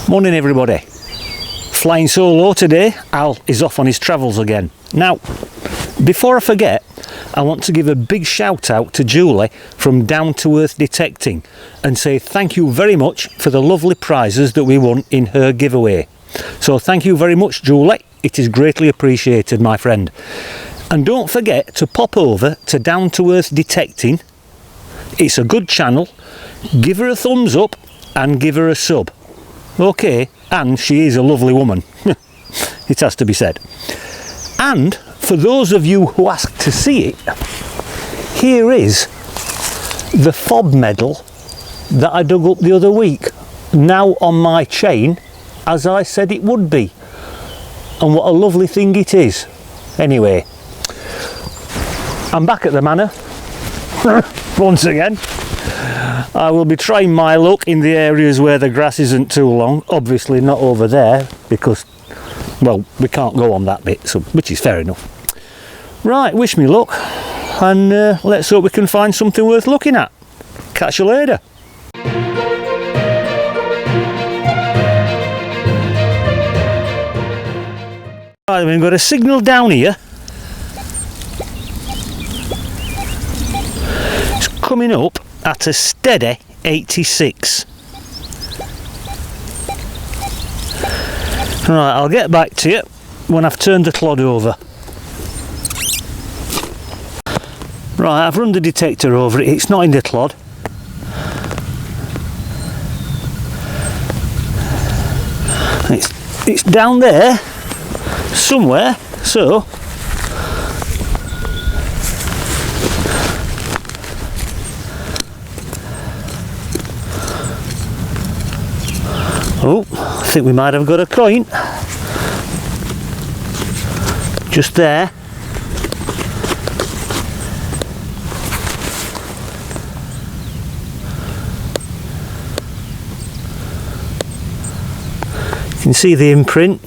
Morning everybody. Flying solo today. Al is off on his travels again. Now, before I forget, I want to give a big shout out to Julie from Down to Earth Detecting and say thank you very much for the lovely prizes that we won in her giveaway. So thank you very much, Julie. It is greatly appreciated, my friend. And don't forget to pop over to Down to Earth Detecting. It's a good channel. Give her a thumbs up and give her a sub. Okay, and she is a lovely woman. It has to be said. And for those of you who asked to see it, here is the fob medal that I dug up the other week, now on my chain, as I said it would be. And what a lovely thing it is. Anyway, I'm back at the manor once again. I will be trying my luck in the areas where the grass isn't too long. Obviously not over there because, well, we can't go on that bit, so, which is fair enough. Right, wish me luck, and let's hope we can find something worth looking at. Catch you later. Right, we've got a signal down here. It's coming up at a steady 86. Right, I'll get back to you when I've turned the clod over. Right, I've run the detector over it. It's not in the clod. It's down there somewhere, so oh, I think we might have got a coin just there. You can see the imprint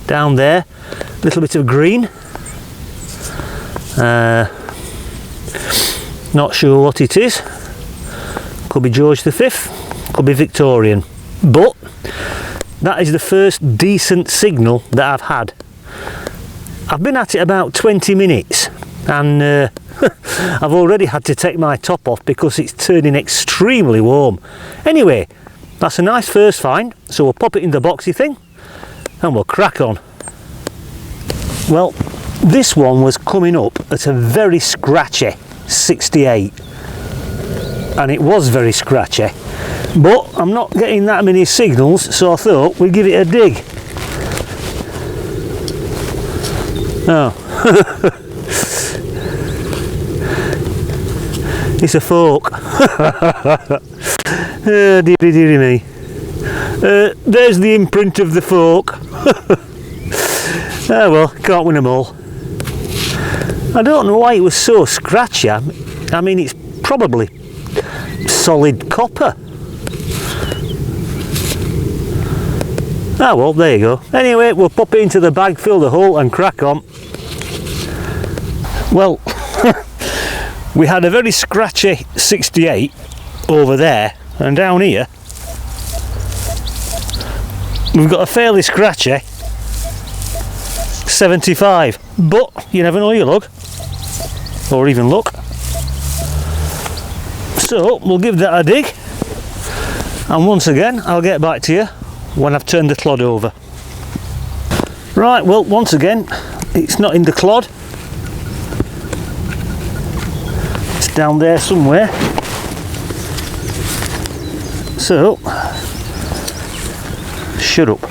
down there, a little bit of green. Not sure what it is. Could be George V, could be Victorian. But that is the first decent signal that I've had. I've been at it about 20 minutes and I've already had to take my top off because it's turning extremely warm. Anyway, that's a nice first find, so we'll pop it in the boxy thing and we'll crack on. Well, this one was coming up at a very scratchy 68, and it was very scratchy. But I'm not getting that many signals, so I thought we'd give it a dig. Oh. It's a fork. Oh, dearie me. There's the imprint of the fork. Oh well, can't win them all. I don't know why it was so scratchy. I mean, it's probably solid copper. Ah well, there you go. Anyway, we'll pop it into the bag, fill the hole and crack on. Well, we had a very scratchy 68 over there, and down here we've got a fairly scratchy 75, but you never know your luck, or even luck. So we'll give that a dig, and once again I'll get back to you when I've turned the clod over. Right, well, once again, it's not in the clod. It's down there somewhere. So, shut up.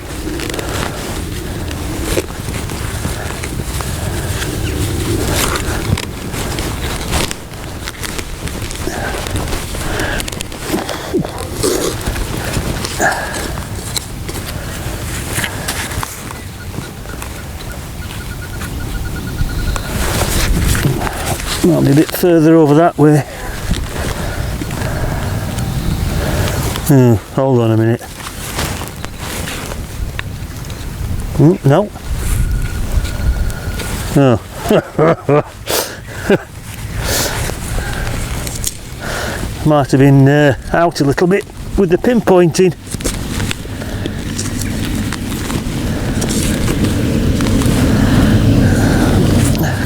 Might be a bit further over that way. Hold on a minute. No. Oh. Might have been out a little bit with the pinpointing.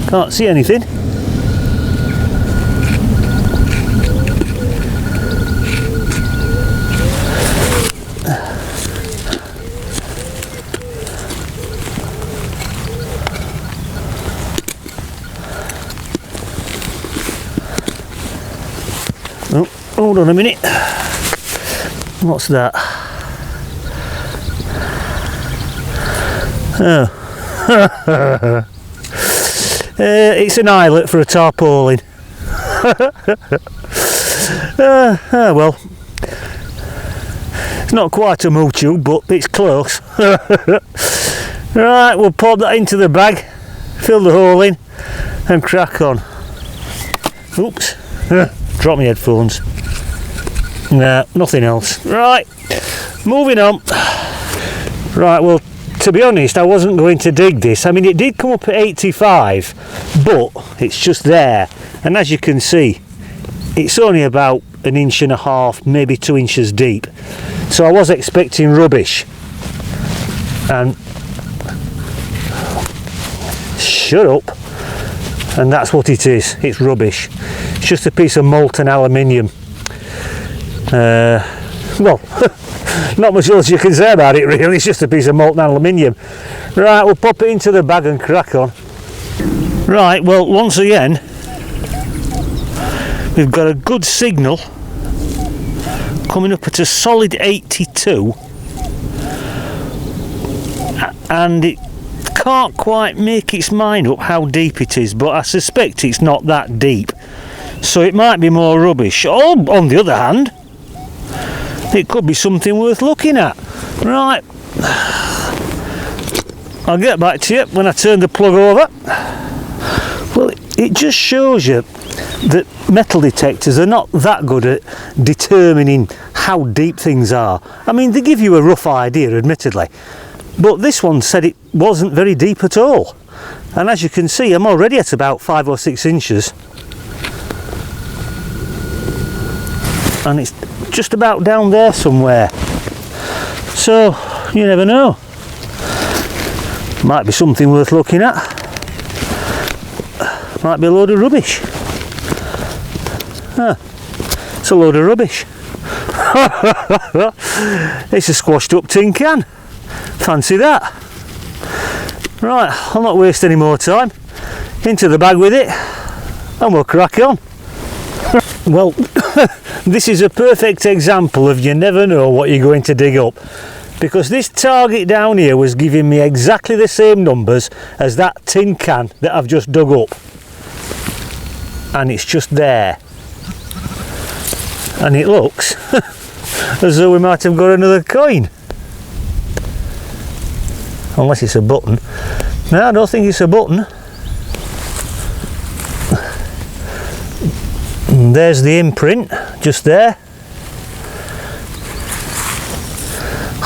Can't see anything. Oh, hold on a minute. What's that? Oh. It's an eyelet for a tarpaulin. Well, it's not quite a muchu, but it's close. Right, we'll pop that into the bag, fill the hole in, and crack on. Oops, drop my headphones. Nah, nothing else. Right, moving on. Right, well, to be honest, I wasn't going to dig this. I mean, it did come up at 85, but it's just there. And as you can see, it's only about 1.5 inches, maybe 2 inches deep. So I was expecting rubbish. And shut up. And that's what it is. It's rubbish. It's just a piece of molten aluminium. Well, not much else you can say about it really, it's just a piece of molten aluminium. Right, we'll pop it into the bag and crack on. Right, well, once again, we've got a good signal coming up at a solid 82, and it can't quite make its mind up how deep it is, but I suspect it's not that deep, so it might be more rubbish. Or on the other hand, it could be something worth looking at. Right, I'll get back to you when I turn the plug over. Well, it just shows you that metal detectors are not that good at determining how deep things are. I mean, they give you a rough idea, admittedly, but this one said it wasn't very deep at all. And as you can see, I'm already at about 5 or 6 inches. And it's just about down there somewhere. So, you never know. Might be something worth looking at. Might be a load of rubbish. It's a load of rubbish. It's a squashed up tin can. Fancy that. Right, I'll not waste any more time. Into the bag with it, and we'll crack on. Well, this is a perfect example of you never know what you're going to dig up, because this target down here was giving me exactly the same numbers as that tin can that I've just dug up, and it's just there, and it looks as though we might have got another coin, unless it's a button. No, I don't think it's a button. And there's the imprint just there,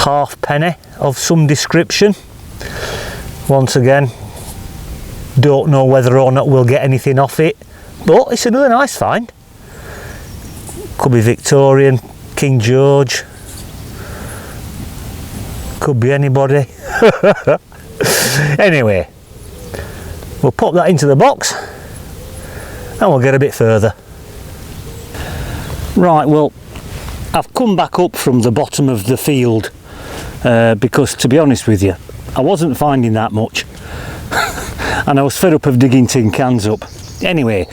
halfpenny of some description. Once again, don't know whether or not we'll get anything off it, but it's another nice find. Could be Victorian, King George, could be anybody. Anyway, we'll pop that into the box and we'll get a bit further. Right, well, I've come back up from the bottom of the field because, to be honest with you, I wasn't finding that much and I was fed up of digging tin cans up. Anyway,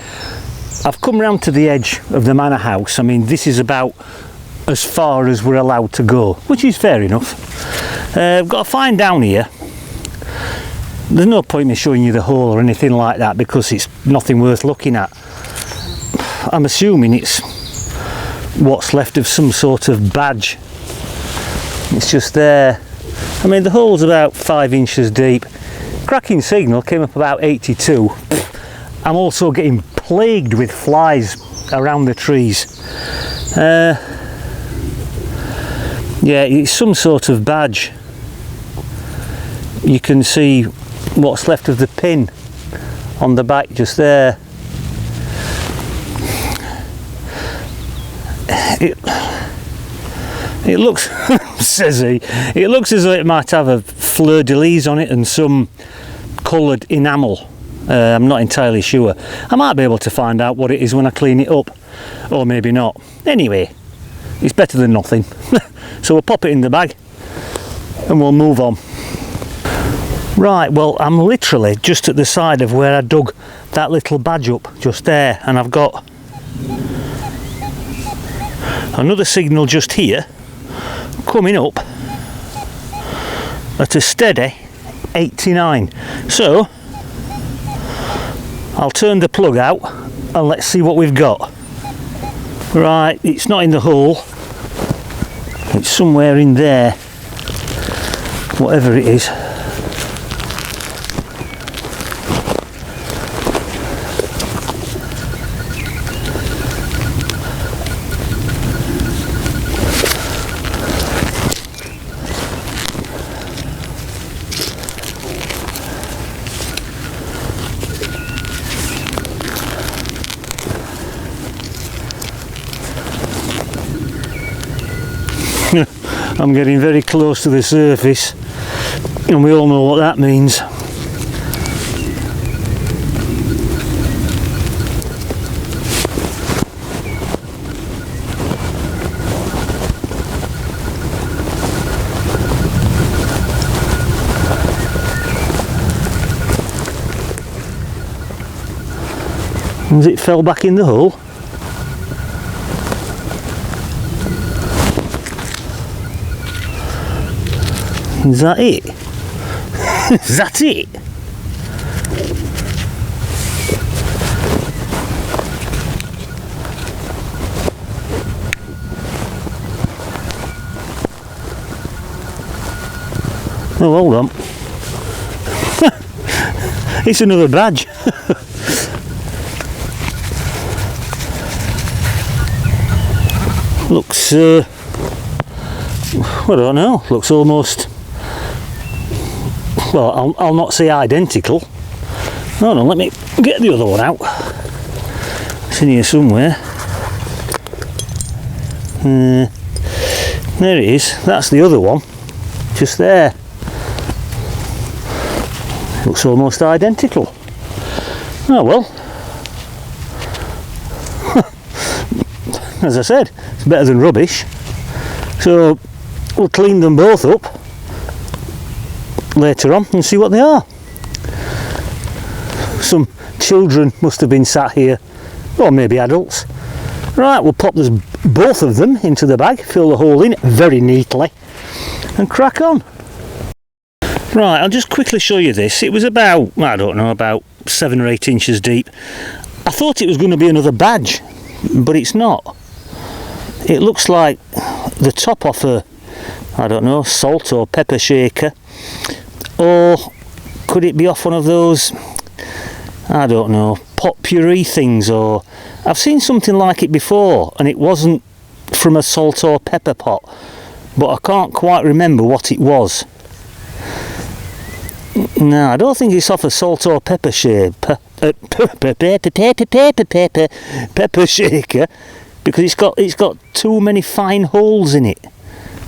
I've come round to the edge of the manor house. I mean, this is about as far as we're allowed to go, which is fair enough. I've got to find down here. There's no point me showing you the hole or anything like that because it's nothing worth looking at. I'm assuming it's what's left of some sort of badge. It's just there. I mean, the hole's about 5 inches deep. Cracking signal came up about 82. I'm also getting plagued with flies around the trees. Yeah, it's some sort of badge. You can see what's left of the pin on the back just there. It looks, says he, it looks as though it might have a fleur-de-lis on it and some coloured enamel. I'm not entirely sure. I might be able to find out what it is when I clean it up, or maybe not. Anyway, it's better than nothing. So we'll pop it in the bag and we'll move on. Right, well, I'm literally just at the side of where I dug that little badge up, just there, and I've got another signal just here coming up at a steady 89. So I'll turn the plug out and let's see what we've got. Right, it's not in the hole, it's somewhere in there, whatever it is. I'm getting very close to the surface, and we all know what that means. Has it fell back in the hole? Is that it? Is that it? Oh, hold on. It's another badge. Looks, I don't know, looks almost, well, I'll not say identical. Hold on, let me get the other one out. It's in here somewhere. There it is, that's the other one, just there. Looks almost identical. Oh well. As I said, it's better than rubbish. So we'll clean them both up later on and see what they are. Some children must have been sat here, or maybe adults. Right, we'll pop both of them into the bag, fill the hole in very neatly and crack on. Right, I'll just quickly show you this. It was about, I don't know, about 7 or 8 inches deep. I thought it was going to be another badge, but it's not. It looks like the top off a, I don't know, salt or pepper shaker, or could it be off one of those, I don't know, pot puree things, or I've seen something like it before and it wasn't from a salt or pepper pot, but I can't quite remember what it was. No, I don't think it's off a salt or pepper shaker, pepper shaker, because it's got too many fine holes in it.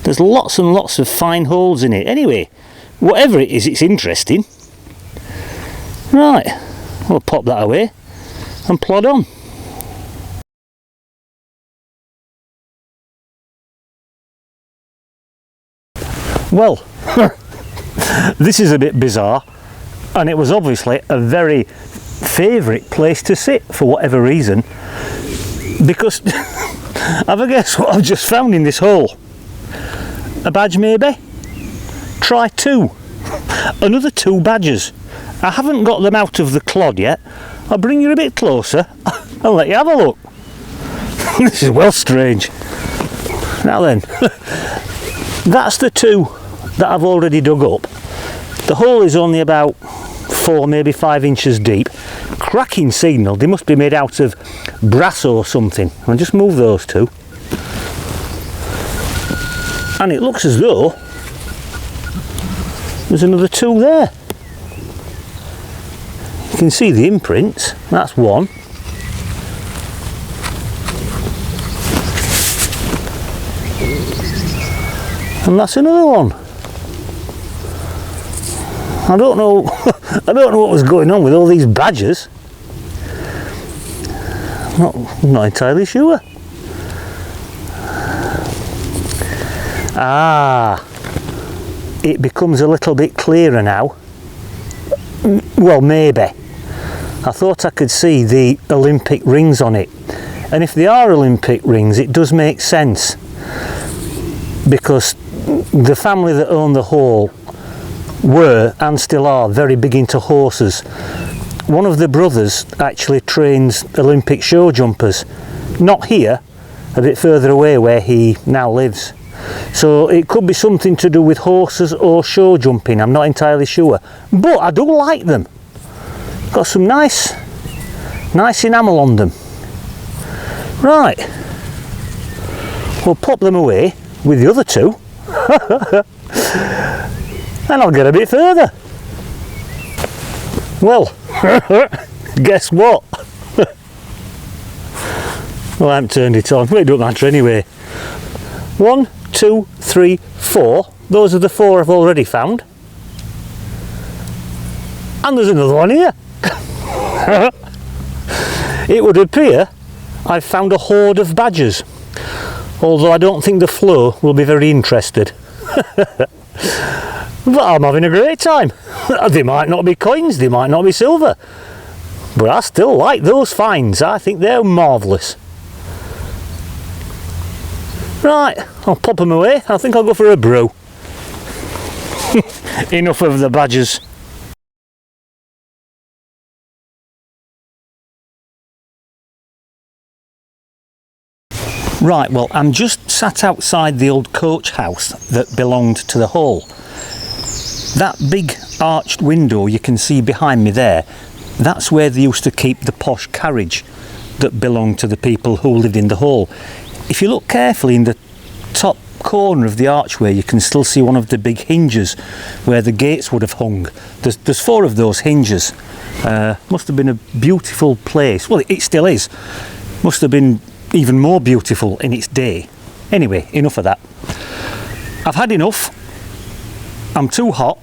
There's lots and lots of fine holes in it. Anyway, whatever it is, it's interesting. Right, we'll pop that away and plod on. Well, this is a bit bizarre, and it was obviously a very favourite place to sit for whatever reason, because have a guess what I've just found in this hole? A badge maybe? Try 2. Another 2 badges. I haven't got them out of the clod yet. I'll bring you a bit closer and let you have a look. This is well strange. Now then, that's the 2 that I've already dug up. The hole is only about 4, maybe 5 inches deep. Cracking signal. They must be made out of brass or something. I'll just move those 2. And it looks as though there's another 2 there. You can see the imprints. That's 1. And that's another one. I don't know. I don't know what was going on with all these badgers. I'm not entirely sure. Ah, it becomes a little bit clearer now. Well, maybe. I thought I could see the Olympic rings on it, and if they are Olympic rings, it does make sense, because the family that own the hall were, and still are, very big into horses. One of the brothers actually trains Olympic show jumpers, not here, a bit further away where he now lives. So it could be something to do with horses or show jumping, I'm not entirely sure, but I do like them. Got some nice enamel on them. Right, we'll pop them away with the other two and I'll get a bit further. Well, guess what? Well, I haven't turned it on, well, it don't matter anyway. 1, 2, 3, 4. Those are the 4 I've already found. And there's another one here. It would appear I've found a hoard of badgers, although I don't think the flow will be very interested. But I'm having a great time. They might not be coins, they might not be silver, but I still like those finds. I think they're marvellous. Right, I'll pop them away. I think I'll go for a brew. Enough of the badgers. Right, well, I'm just sat outside the old coach house that belonged to the hall. That big arched window you can see behind me there, that's where they used to keep the posh carriage that belonged to the people who lived in the hall. If you look carefully in the top corner of the archway, you can still see one of the big hinges where the gates would have hung. There's 4 of those hinges. Must have been a beautiful place. Well, it still is. Must have been even more beautiful in its day. Anyway, enough of that. I've had enough. I'm too hot.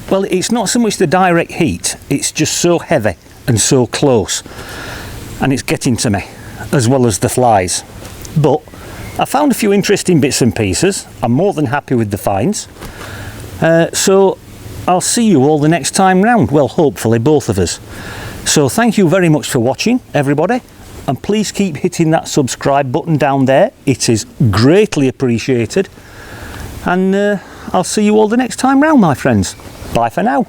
Well, it's not so much the direct heat, it's just so heavy and so close, and it's getting to me, as well as the flies. But I found a few interesting bits and pieces. I'm more than happy with the finds. So I'll see you all the next time round. Well, hopefully both of us. So thank you very much for watching, everybody. And please keep hitting that subscribe button down there. It is greatly appreciated. And I'll see you all the next time round, my friends. Bye for now.